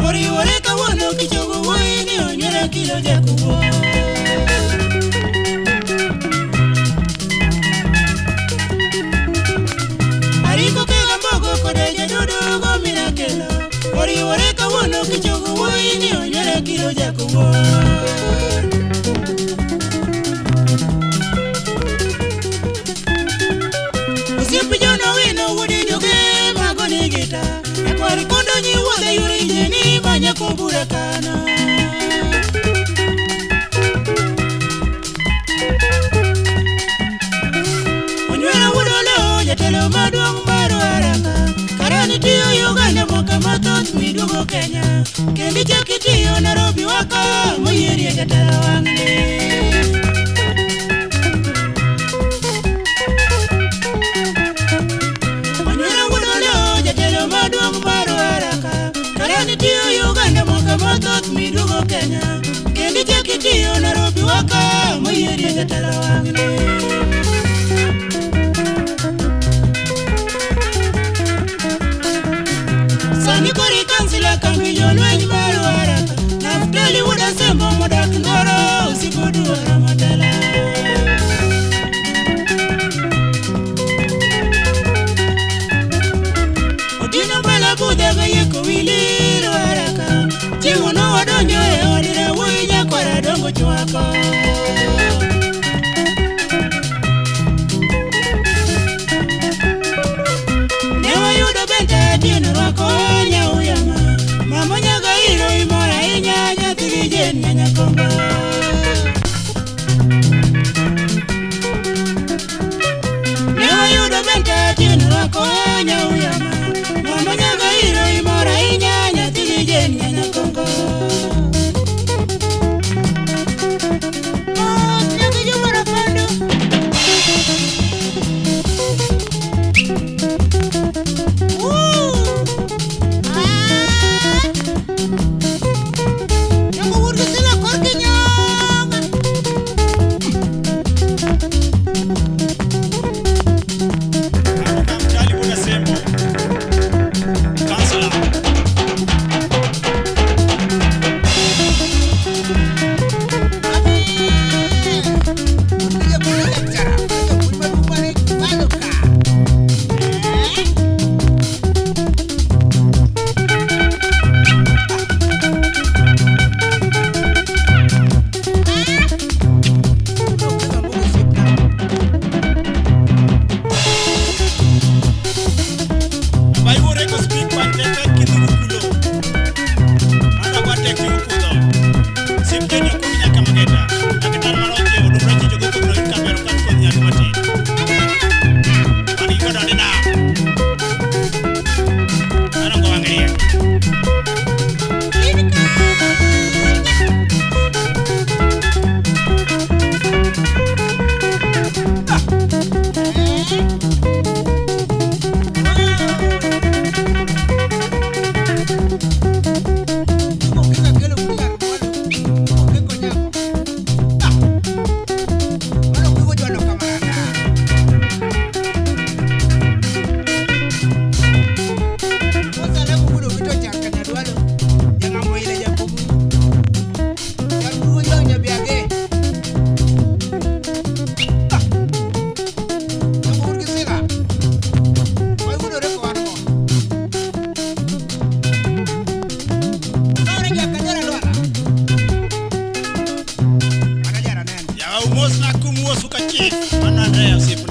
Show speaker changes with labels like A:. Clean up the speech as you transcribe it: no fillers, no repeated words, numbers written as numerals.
A: Oriwore kawuono kichogo wuoyi ni onyere kilo jakuwo. Ariko kega mbogo kode jadudu gomina kelo. Oriwore kawuono kichogo wuoyi ni onyere kilo jakuwo. Osiepe jono wino wuodi joge magoni gita. Ekwari kondo nyi wuodhe yuri jeni manya kubura kana. Onywera wuodo leo jatelo maduong' maro araka. Karani tiyo Uganda mwaka mathoth miduogo Kenya. Kendi chaki tiyo Nairobi waka moyieri jatelo wang'ni. Karani tiyo Uganda mwaka mathoth miduogo Kenya. Kendi chaki tiyo Nairobi waka moyieri jatelo wang'ni. Sani kori kansila kambi jolweny maro araka. Naftali wuoda sembo modak Ngoro osiko dwaro matela. Odino mbele budhe gayeko wiliro araka. Chieng'o no wadonjo e odira wuoyi nyakwara dongo chwako. Ne wayudo benta tieno rwako nyauyama. Mama nyaga iro imora inya nyathi gi jen nyanyakongo. Ne wayudo benta tieno rwako nyauyama. Mama nyaga iro imora inya nyathi gi jen nyanyakongo. Nyathi jumara pando. Nyago wuodo sila korki nyama.
B: Kamchali wuoda sembo. Kansala. Bai wore ko speak pan teka kidugu kulo. Anda kwa tek yu kudo. Sim jeni ko minya kamageta. Akitar maroje odo brechi jogo ko bro kamero kan ko nyani mati. Ani ko dani na. Ana ko wangriya. Ya umos na kumuosu ka chief. Mana Andrea sip.